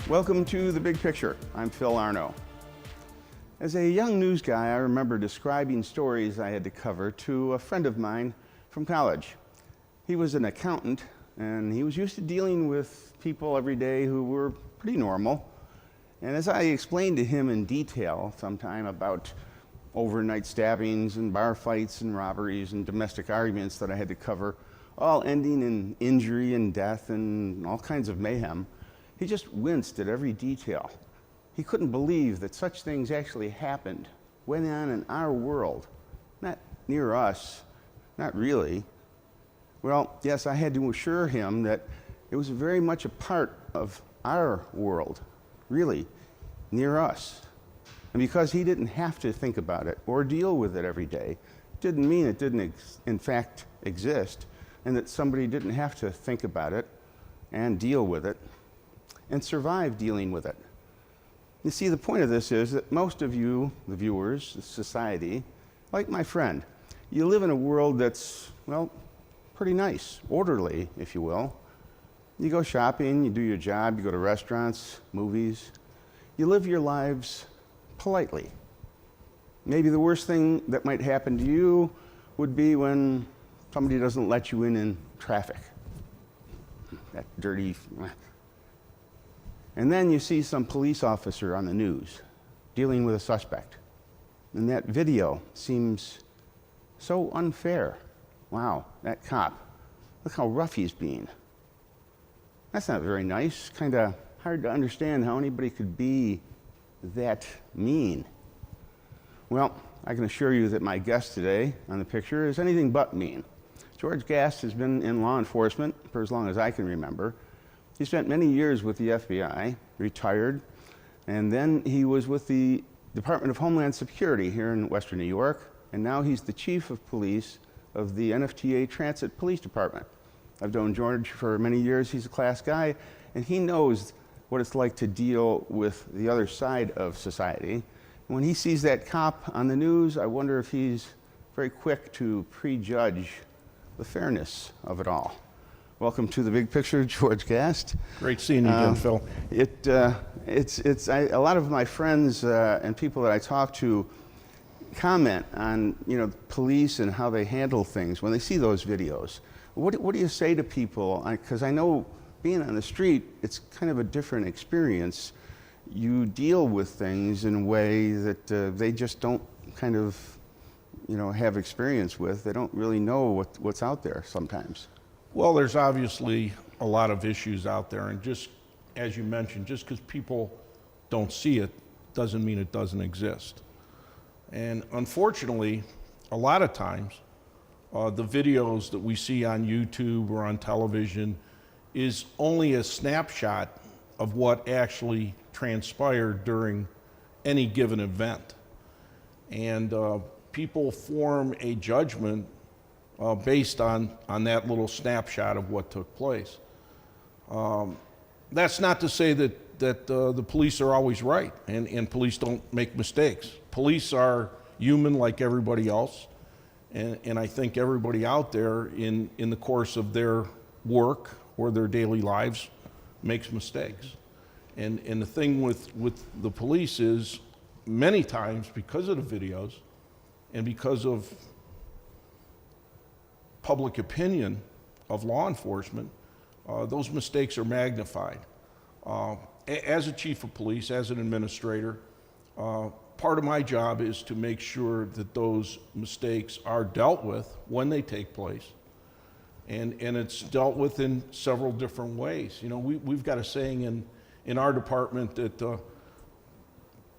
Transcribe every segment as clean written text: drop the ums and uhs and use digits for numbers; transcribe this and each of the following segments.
Welcome to The Big Picture. I'm Phil Arno. As a young news guy, I remember describing stories I had to cover to a friend of mine from college. He was an accountant, and he was used to dealing with people every day who were pretty normal. And as I explained to him in detail sometime about overnight stabbings and bar fights and robberies and domestic arguments that I had to cover, all ending in injury and death and all kinds of mayhem, he just winced at every detail. He couldn't believe that such things actually happened, went on in our world, not near us, not really. Well, yes, I had to assure him that it was very much a part of our world, really, near us. And because he didn't have to think about it or deal with it every day, didn't mean it didn't in fact exist, and that somebody didn't have to think about it and deal with it and survive dealing with it. You see, the point of this is that most of you, the viewers, the society, like my friend, you live in a world that's, well, pretty nice, orderly, if you will. You go shopping, you do your job, you go to restaurants, movies. You live your lives politely. Maybe the worst thing that might happen to you would be when somebody doesn't let you in traffic. That dirty... And then you see some police officer on the news dealing with a suspect. And that video seems so unfair. Wow, that cop, look how rough he's being. That's not very nice. Kind of hard to understand how anybody could be that mean. Well, I can assure you that my guest today on the picture is anything but mean. George Gast has been in law enforcement for as long as I can remember. He spent many years with the FBI, retired, and then he was with the Department of Homeland Security here in Western New York, and now he's the chief of police of the NFTA Transit Police Department. I've known George for many years. He's a class guy, and he knows what it's like to deal with the other side of society. And when he sees that cop on the news, I wonder if he's very quick to prejudge the fairness of it all. Welcome to The Big Picture, George Gast. Great seeing you again, Phil. A lot of my friends and people that I talk to comment on, police and how they handle things when they see those videos. What do you say to people? Because I know being on the street, it's kind of a different experience. You deal with things in a way that they just don't kind of, have experience with. They don't really know what's out there sometimes. Well, there's obviously a lot of issues out there, and just as you mentioned, just because people don't see it doesn't mean it doesn't exist. And unfortunately, a lot of times, the videos that we see on YouTube or on television is only a snapshot of what actually transpired during any given event. And people form a judgment based on that little snapshot of what took place. That's not to say that the police are always right, and police don't make mistakes. Police are human like everybody else, and I think everybody out there in the course of their work or their daily lives makes mistakes. And the thing with the police is many times because of the videos and because of public opinion of law enforcement, those mistakes are magnified. As a chief of police, as an administrator, part of my job is to make sure that those mistakes are dealt with when they take place. And it's dealt with in several different ways. We've got a saying in our department that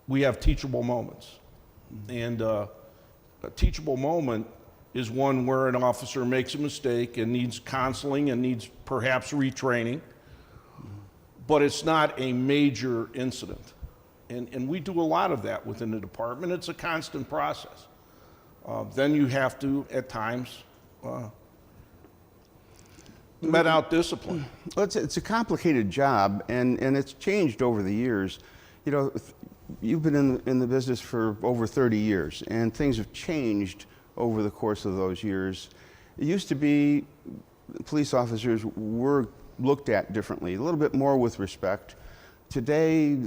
we have teachable moments. And a teachable moment is one where an officer makes a mistake and needs counseling and needs perhaps retraining, but it's not a major incident. And we do a lot of that within the department. It's a constant process. Then you have to, at times, met out discipline. Well, it's a complicated job, and it's changed over the years. You've been in the business for over 30 years, and things have changed over the course of those years. It used to be police officers were looked at differently, a little bit more with respect. today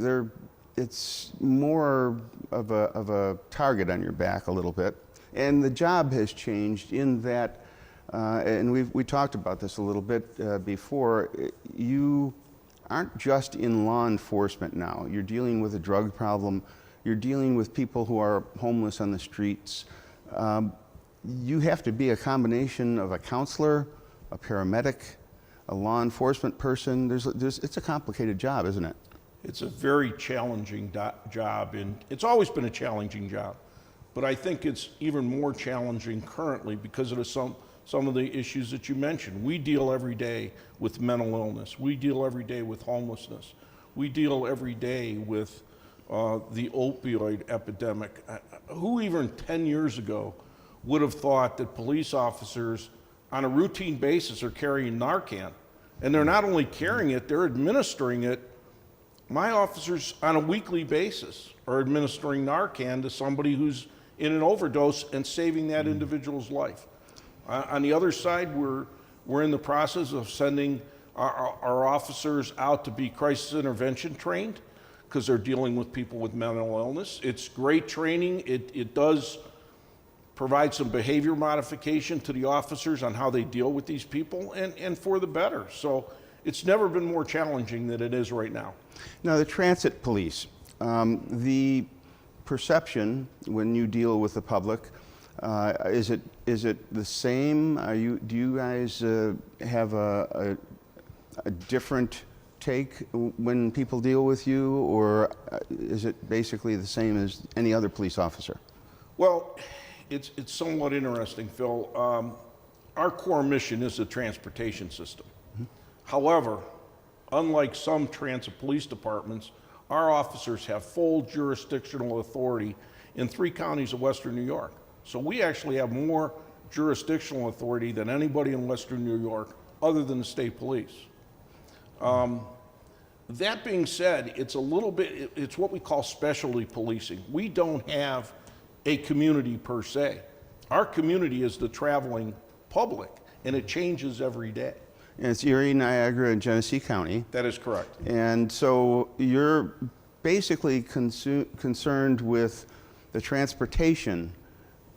it's more of a target on your back a little bit. And the job has changed in that, and we talked about this a little bit before, you aren't just in law enforcement now. You're dealing with a drug problem. You're dealing with people who are homeless on the streets. You have to be a combination of a counselor, a paramedic, a law enforcement person. It's a complicated job, isn't it? It's a very challenging job, and it's always been a challenging job. But I think it's even more challenging currently because of some of the issues that you mentioned. We deal every day with mental illness. We deal every day with homelessness. We deal every day with the opioid epidemic. Who even 10 years ago would have thought that police officers on a routine basis are carrying Narcan? And they're not only carrying it, they're administering it. My officers on a weekly basis are administering Narcan to somebody who's in an overdose and saving that individual's life. On the other side, we're in the process of sending our officers out to be crisis intervention trained because they're dealing with people with mental illness. It's great training. It does provide some behavior modification to the officers on how they deal with these people and for the better. So it's never been more challenging than it is right now. Now, the transit police, the perception when you deal with the public, is it the same? Do you guys have a different take when people deal with you, or is it basically the same as any other police officer? Well, it's somewhat interesting, Phil. Our core mission is the transportation system. Mm-hmm. However, unlike some transit police departments, our officers have full jurisdictional authority in 3 counties of Western New York. So we actually have more jurisdictional authority than anybody in Western New York other than the state police. That being said, it's what we call specialty policing. We don't have a community per se. Our community is the traveling public, and it changes every day. And it's Erie, Niagara, and Genesee County. That is correct. And so you're basically concerned with the transportation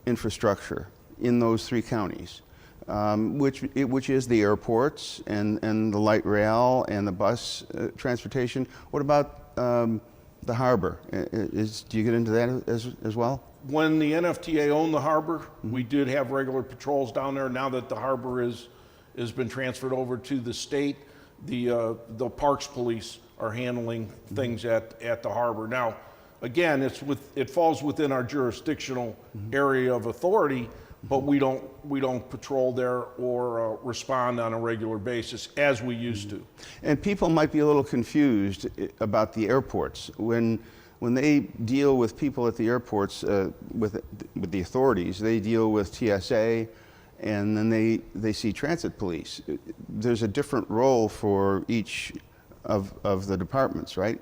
infrastructure in those 3 counties, which is the airports and the light rail and the bus transportation. What about the harbor? Do you get into that as well? When the NFTA owned the harbor, we did have regular patrols down there. Now that the harbor has been transferred over to the state, the parks police are handling things at the harbor. Now, again, it falls within our jurisdictional area of authority, but we don't patrol there or respond on a regular basis as we used to. And people might be a little confused about the airports when they deal with people at the airports with the authorities. They deal with TSA, and then they see transit police. There's a different role for each of the departments, right?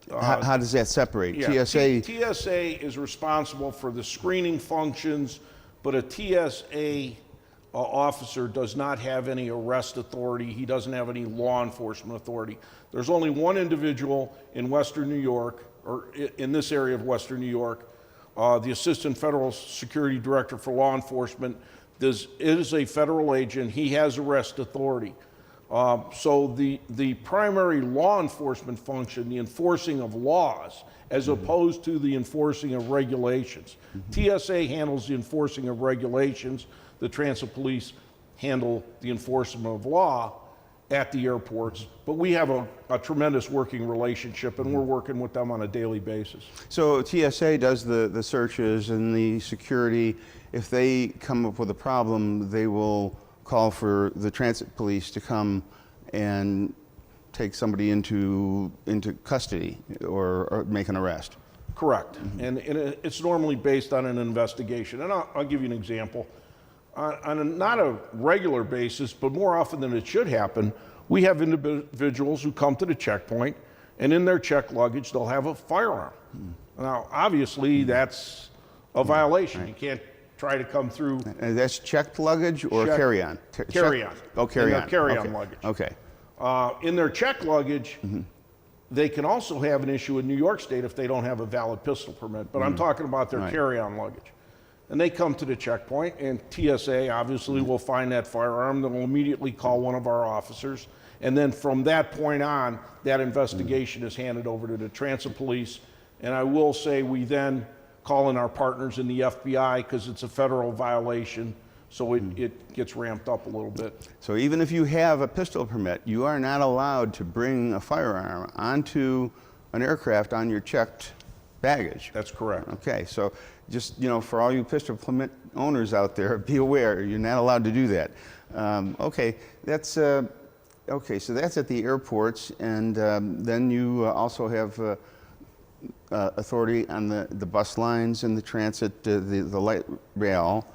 How does that separate? Yeah, TSA is responsible for the screening functions, but a TSA officer does not have any arrest authority. He doesn't have any law enforcement authority. There's only one individual in Western New York, or in this area of Western New York, the Assistant Federal Security Director for Law Enforcement is a federal agent. He has arrest authority. So the primary law enforcement function, the enforcing of laws, as opposed to the enforcing of regulations. TSA handles the enforcing of regulations. The transit police handle the enforcement of law at the airports. But we have a tremendous working relationship, and we're working with them on a daily basis. So TSA does the searches and the security. If they come up with a problem, they will call for the transit police to come and take somebody into custody or make an arrest. Correct. And it's normally based on an investigation. And I'll give you an example. On not a regular basis, but more often than it should happen, we have individuals who come to the checkpoint, and in their check luggage, they'll have a firearm. Now, obviously, that's a violation. You can't try to come through. And that's checked luggage or carry-on? Carry-on. Oh, carry-on. Carry-on luggage. Okay. In their check luggage, They can also have an issue in New York State if they don't have a valid pistol permit, but I'm talking about their carry-on luggage. And they come to the checkpoint, and TSA obviously will find that firearm. They'll immediately call one of our officers. And then from that point on, that investigation is handed over to the transit police. And I will say we then call in our partners in the FBI because it's a federal violation. So it gets ramped up a little bit. So even if you have a pistol permit, you are not allowed to bring a firearm onto an aircraft on your checked baggage. That's correct. Okay, so just, for all you pistol permit owners out there, be aware, you're not allowed to do that. Okay, so that's at the airports, and then you also have authority on the bus lines and the transit, the light rail.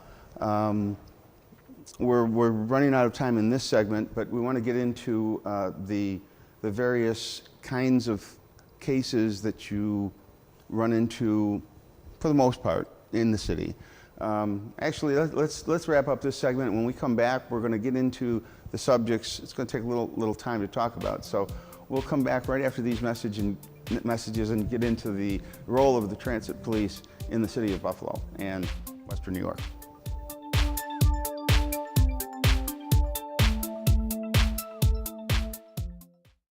We're running out of time in this segment, but we want to get into the various kinds of cases that you run into, for the most part, in the city. Actually, let's wrap up this segment. When we come back, we're going to get into the subjects. It's going to take a little time to talk about. So we'll come back right after these messages and get into the role of the transit police in the city of Buffalo and Western New York.